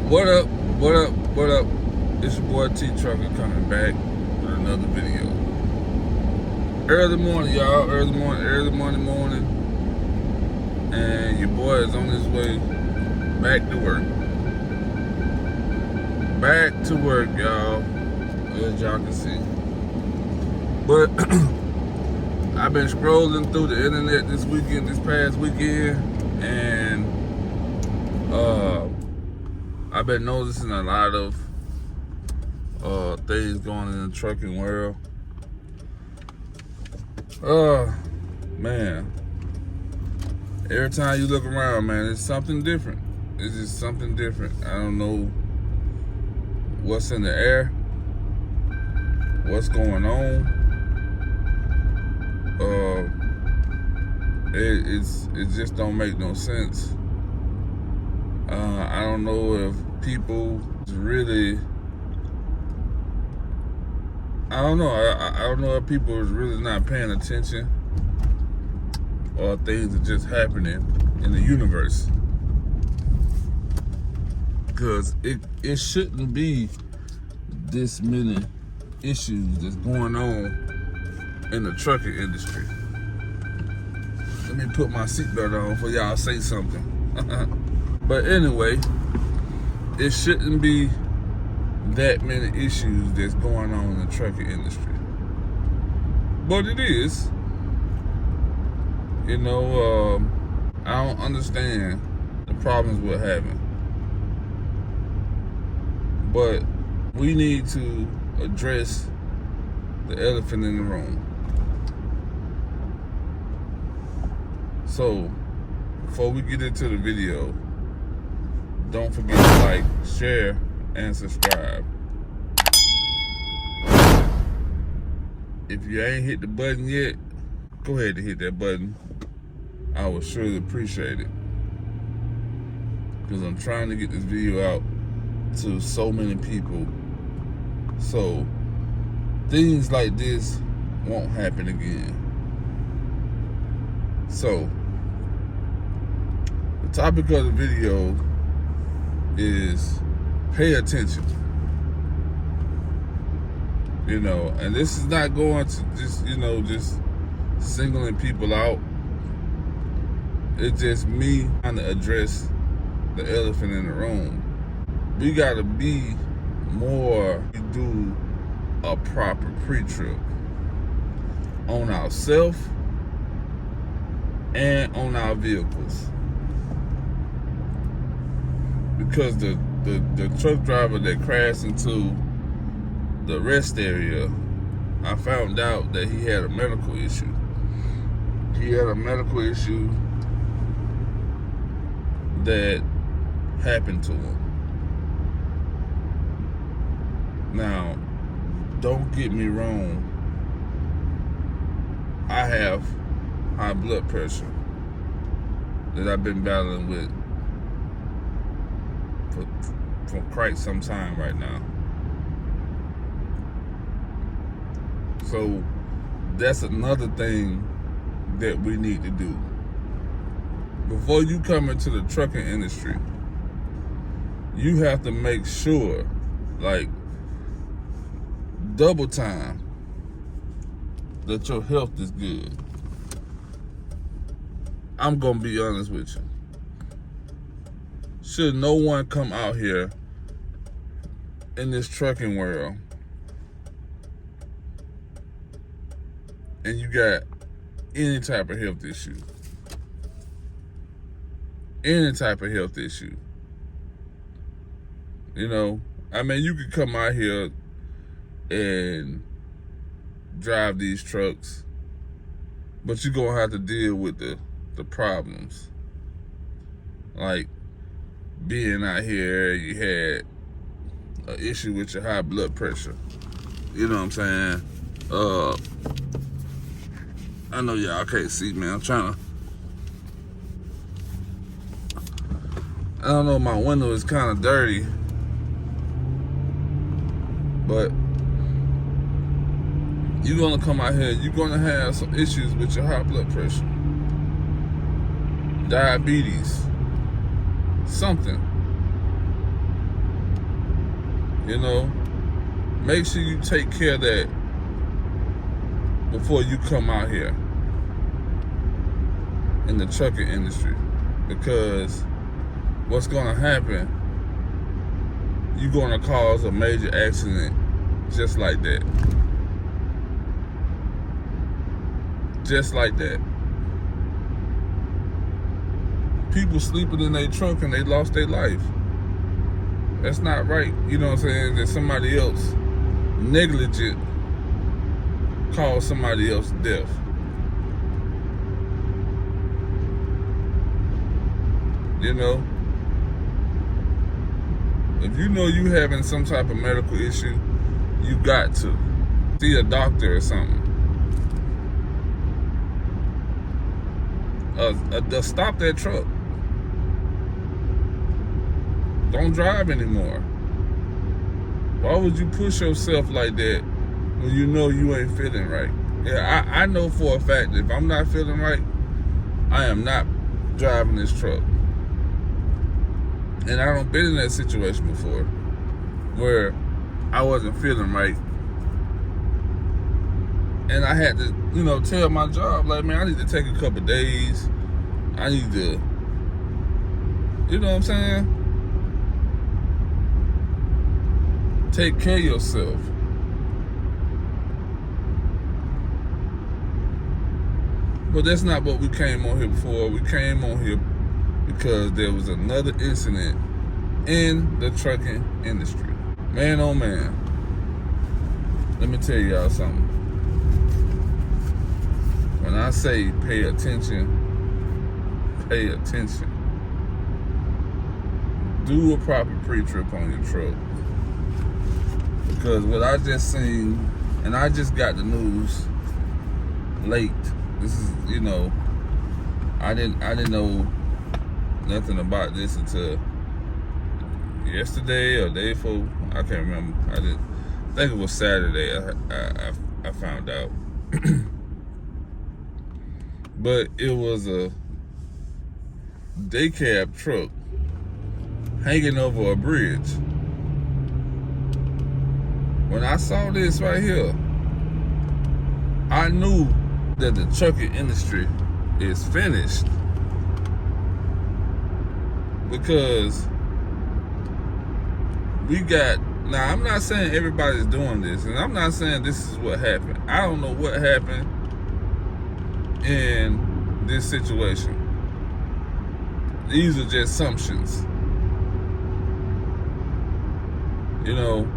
What up? What up? What up? It's your boy T Trucker coming back with another video. Early morning, y'all. Early morning. And your boy is on his way back to work. Back to work, y'all. As y'all can see. But I've been scrolling through the internet this past weekend, and I've been noticing a lot of things going in the trucking world. Man, every time you look around, man, it's something different. It's just something different. I don't know what's in the air, what's going on. It just don't make no sense. I don't know if people really, I don't know. I don't know if people is really not paying attention, or things are just happening in the universe. Because it shouldn't be this many issues that's going on in the trucking industry. Let me put my seatbelt on for y'all say something. But anyway, it shouldn't be that many issues that's going on in the trucking industry. But it is. You know, I don't understand the problems we're having. But we need to address the elephant in the room. So, before we get into the video, don't forget to like, share, and subscribe. If you ain't hit the button yet, go ahead and hit that button. I would surely appreciate it, because I'm trying to get this video out to so many people, so things like this won't happen again. So, the topic of the video is pay attention. You know, and this is not going to just singling people out. It's just me trying to address the elephant in the room. We gotta be more, do a proper pre-trip on ourselves and on our vehicles. Because the truck driver that crashed into the rest area, I found out that he had a medical issue. He had a medical issue that happened to him. Now, don't get me wrong, I have high blood pressure that I've been battling with for quite some time right now. So that's another thing that we need to do. Before you come into the trucking industry, you have to make sure, like, double time, that your health is good. I'm gonna be honest with you. Should no one come out here in this trucking world and you got any type of health issue, you know, I mean, you could come out here and drive these trucks, but you're gonna have to deal with the problems. Like, being out here, you had an issue with your high blood pressure. You know what I'm saying? I know y'all can't see, man. I'm trying to, I don't know, my window is kind of dirty, but you're gonna come out here, you're gonna have some issues with your high blood pressure, diabetes, something. You know, make sure you take care of that before you come out here in the trucking industry, because what's gonna happen, you're gonna cause a major accident just like that. Just like that. People sleeping in their truck and they lost their life. That's not right. You know what I'm saying? That somebody else negligent caused somebody else's death. You know? If you know you having some type of medical issue, you got to see a doctor or something. Stop that truck. Don't drive anymore. Why would you push yourself like that when you know you ain't feeling right? Yeah, I know for a fact that if I'm not feeling right, I am not driving this truck. And I done been in that situation before where I wasn't feeling right. And I had to, you know, tell my job, like, man, I need to take a couple days. I need to, you know what I'm saying? Take care of yourself. But that's not what we came on here for. We came on here because there was another incident in the trucking industry. Man, oh man. Let me tell y'all something. When I say pay attention, pay attention. Do a proper pre-trip on your truck. Because what I just seen, and I just got the news late. This is, you know, I didn't know nothing about this until yesterday or day before. I can't remember. I think it was Saturday. I found out. But it was a day cab truck hanging over a bridge. When I saw this right here, I knew that the trucking industry is finished. Because we got, now I'm not saying everybody's doing this, and I'm not saying this is what happened. I don't know what happened in this situation. These are just assumptions. You know,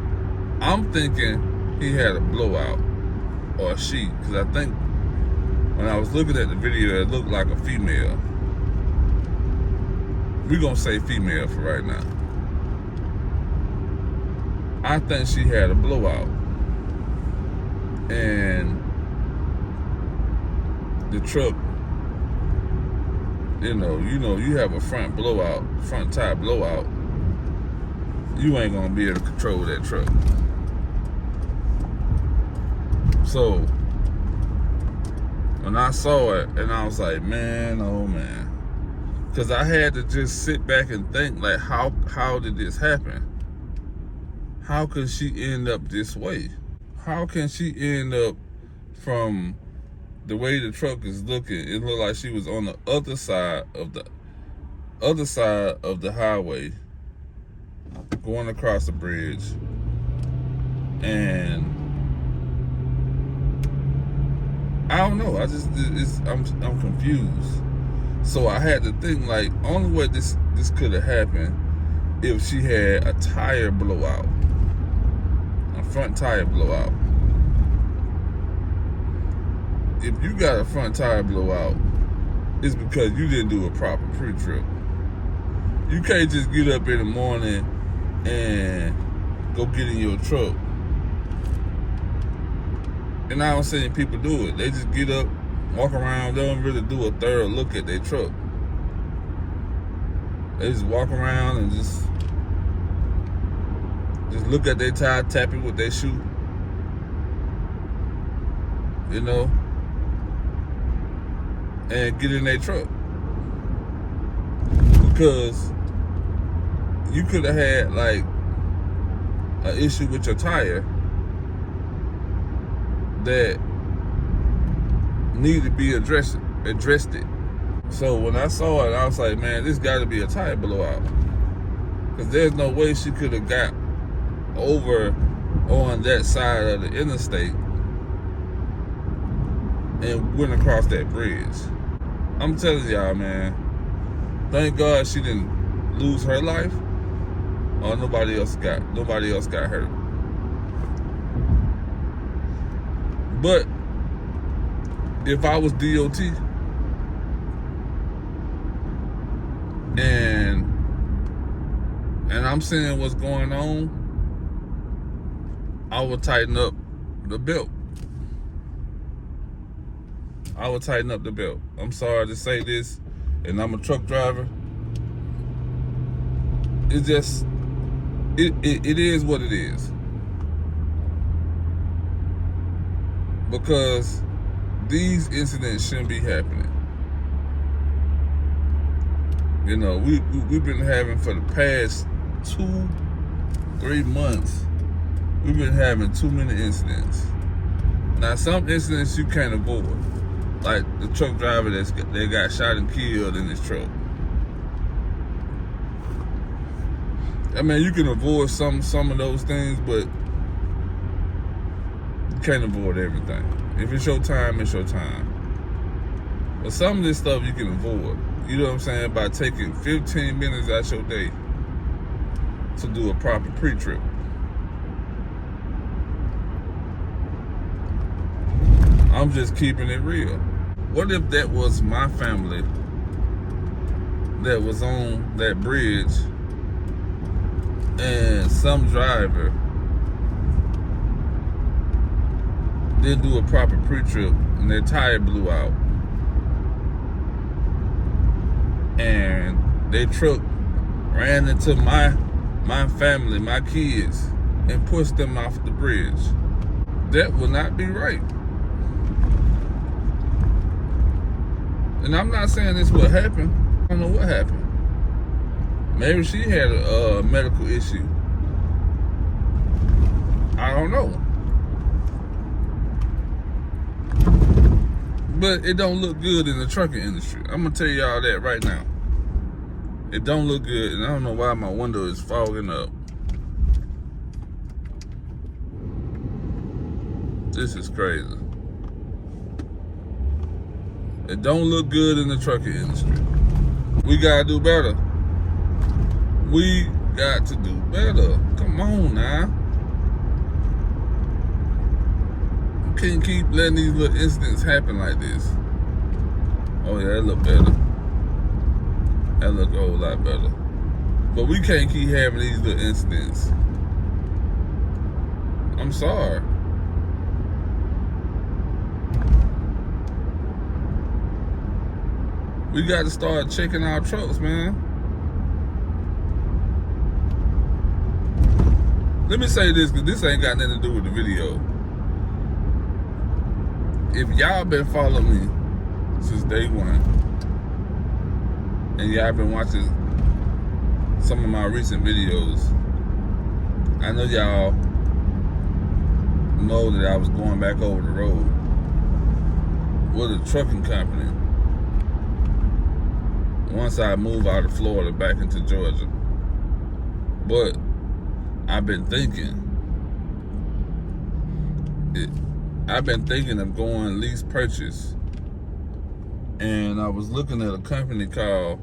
I'm thinking he had a blowout, or she, because I think when I was looking at the video, it looked like a female. We're gonna say female for right now. I think she had a blowout. And the truck, you know, you have a front tire blowout, you ain't gonna be able to control that truck. So when I saw it, and I was like, man, oh man. Because I had to just sit back and think, like, how did this happen? How could she end up this way? How can she end up, from the way the truck is looking, it looked like she was on the other side of the highway, going across the bridge, and I don't know. I'm confused. So I had to think, like, only way this could have happened if she had a tire blowout, a front tire blowout. If you got a front tire blowout, it's because you didn't do a proper pre-trip. You can't just get up in the morning and go get in your truck. And I don't see any people do it. They just get up, walk around, they don't really do a thorough look at their truck. They just walk around and just look at their tire, tap it with their shoe. You know? And get in their truck. Because you could have had, like, an issue with your tire that need to be addressed it. So when I saw it, I was like, man, this got to be a tire blowout, because there's no way she could have got over on that side of the interstate and went across that bridge. I'm telling y'all, man, thank God she didn't lose her life, or nobody else got hurt. But if I was DOT and I'm seeing what's going on, I would tighten up the belt. I'm sorry to say this, and I'm a truck driver. It's just, it is what it is. Because these incidents shouldn't be happening. You know, we've been having, for the past 2-3 months, we've been having too many incidents. Now, some incidents you can't avoid, like the truck driver that got shot and killed in his truck. I mean, you can avoid some of those things, but you can't avoid everything. If it's your time, it's your time. But some of this stuff you can avoid. You know what I'm saying? By taking 15 minutes out your day to do a proper pre-trip. I'm just keeping it real. What if that was my family that was on that bridge and some driver didn't do a proper pre-trip and their tire blew out and their truck ran into my family, my kids, and pushed them off the bridge? That would not be right. And I'm not saying this would happen. I don't know what happened. Maybe she had a medical issue. I don't know. But it don't look good in the trucking industry. I'm gonna tell y'all that right now. It don't look good, and I don't know why my window is fogging up. This is crazy. It don't look good in the trucking industry. We gotta do better. We got to do better. Come on now. You can't keep letting these little incidents happen like this. Oh yeah, that look better. That look a whole lot better. But we can't keep having these little incidents. I'm sorry. We got to start checking our trucks, man. Let me say this, because this ain't got nothing to do with the video. If y'all been following me since day one, and y'all been watching some of my recent videos, I know y'all know that I was going back over the road with a trucking company once I moved out of Florida back into Georgia. But I've been thinking of going lease purchase, and I was looking at a company called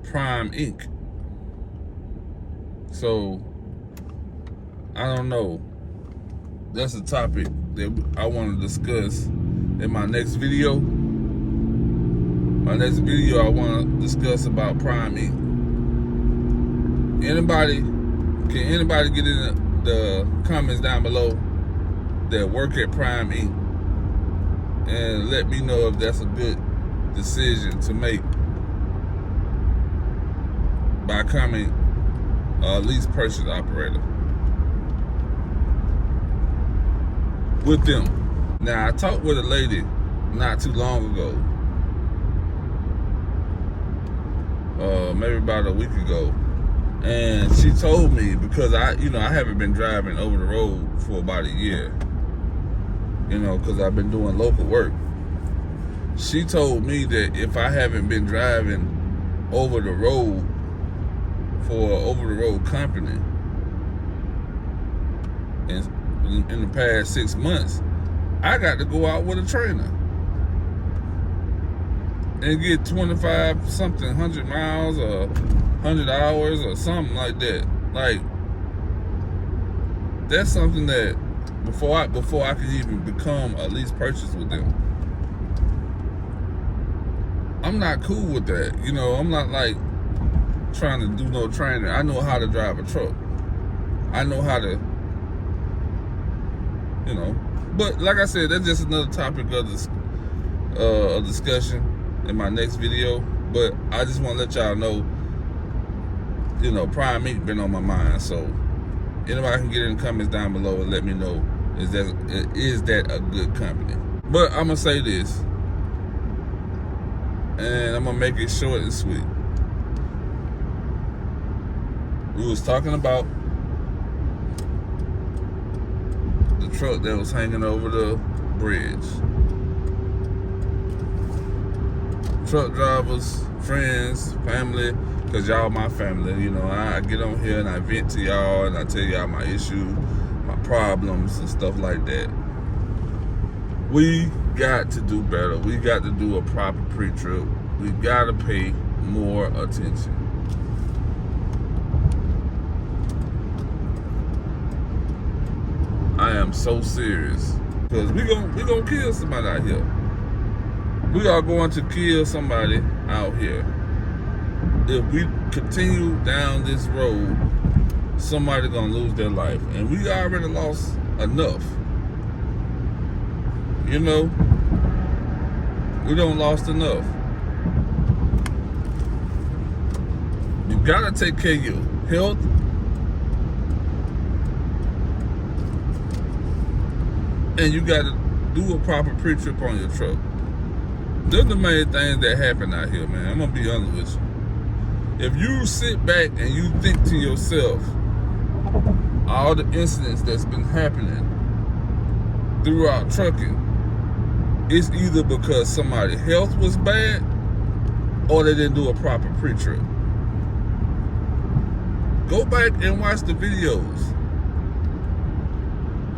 Prime Inc. So I don't know. That's a topic that I want to discuss in my next video. My next video, I want to discuss about Prime Inc. Can anybody get in the comments down below that work at Prime Inc. and let me know if that's a good decision to make by becoming a lease purchase operator with them. Now, I talked with a lady not too long ago, maybe about a week ago, And she told me, because I haven't been driving over the road for about a year, because I've been doing local work. She told me that if I haven't been driving over the road for an over-the-road company in the past 6 months, I got to go out with a trainer and get 25 something, 100 miles or 100 hours or something like that. Like, that's something that before I could even become a lease purchase with them, I'm not cool with that. I'm not like trying to do no training. I know how to drive a truck. I know how to, But like I said, that's just another topic of this discussion in my next video. But I just want to let y'all know, Prime Meat been on my mind. So anybody can get in the comments down below and let me know, is that a good company? But I'm gonna say this, and I'm gonna make it short and sweet. We was talking about the truck that was hanging over the bridge. Truck drivers, friends, family, because y'all my family. I get on here and I vent to y'all and I tell y'all my issues, my problems and stuff like that. We got to do better. We got to do a proper pre-trip. We got to pay more attention. I am so serious, because we gonna kill somebody out here. We are going to kill somebody out here. If we continue down this road, somebody gonna lose their life, and we already lost enough. We done lost enough. You gotta take care of your health. And you got to do a proper pre-trip on your truck. They're the main things that happen out here, man. I'm going to be honest with you. If you sit back and you think to yourself, all the incidents that's been happening throughout trucking, it's either because somebody's health was bad or they didn't do a proper pre-trip. Go back and watch the videos.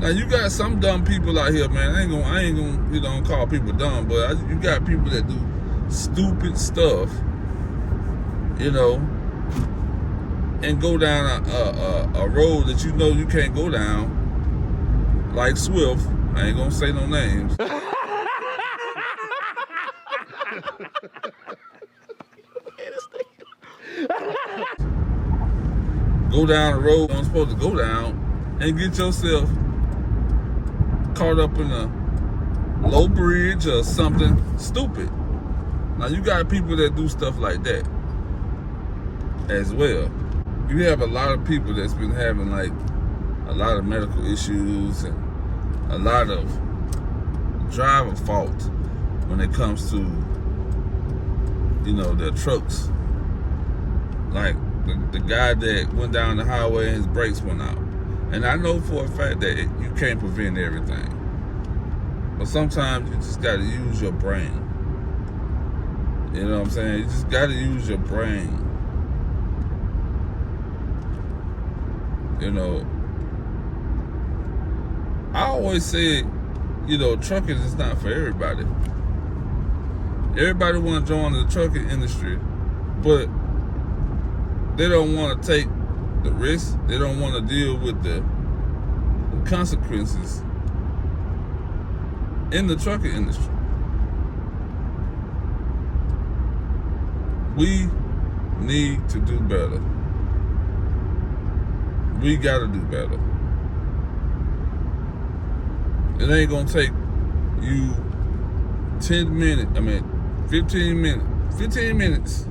Now, you got some dumb people out here, man. I ain't gonna call people dumb, but you got people that do stupid stuff, and go down a road that you can't go down, like Swift. I ain't gonna say no names. Go down the road you're supposed to go down and get yourself caught up in a low bridge or something stupid. Now, you got people that do stuff like that as well. You have a lot of people that's been having like a lot of medical issues and a lot of driver fault when it comes to their trucks. Like the guy that went down the highway and his brakes went out. And I know for a fact that you can't prevent everything. But sometimes you just got to use your brain. You know what I'm saying? You just got to use your brain. I always say, trucking is not for everybody. Everybody want to join the trucking industry, but they don't want to take the risk. They don't want to deal with the consequences in the trucking industry. We need to do better. We got to do better. It ain't going to take you 15 minutes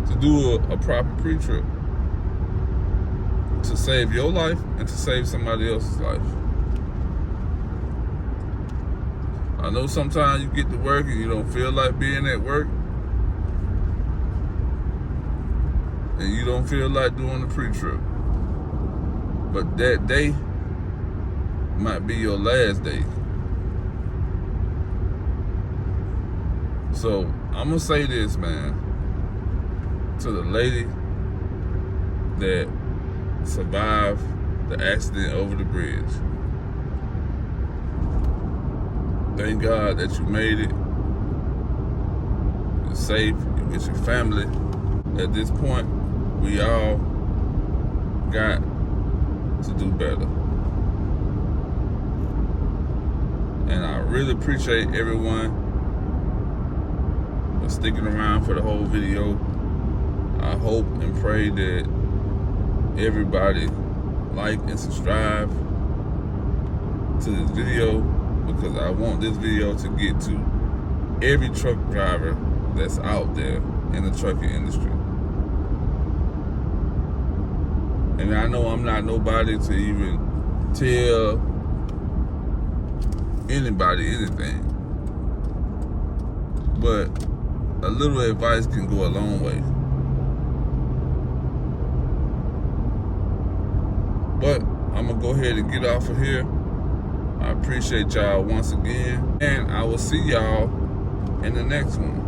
to do a proper pre-trip to save your life and to save somebody else's life. I know sometimes you get to work and you don't feel like being at work, and you don't feel like doing the pre-trip. But that day might be your last day. So I'm gonna say this, man, to the lady that survived the accident over the bridge. Thank God that you made it. You're safe, you're with your family. At this point, we all got to do better. And I really appreciate everyone for sticking around for the whole video. I hope and pray that everybody like and subscribe to this video, because I want this video to get to every truck driver that's out there in the trucking industry. And I know I'm not nobody to even tell anybody anything, but a little advice can go a long way. But I'm gonna go ahead and get off of here. I appreciate y'all once again, and I will see y'all in the next one.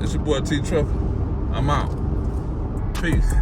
It's your boy T Trucker. I'm out. Peace.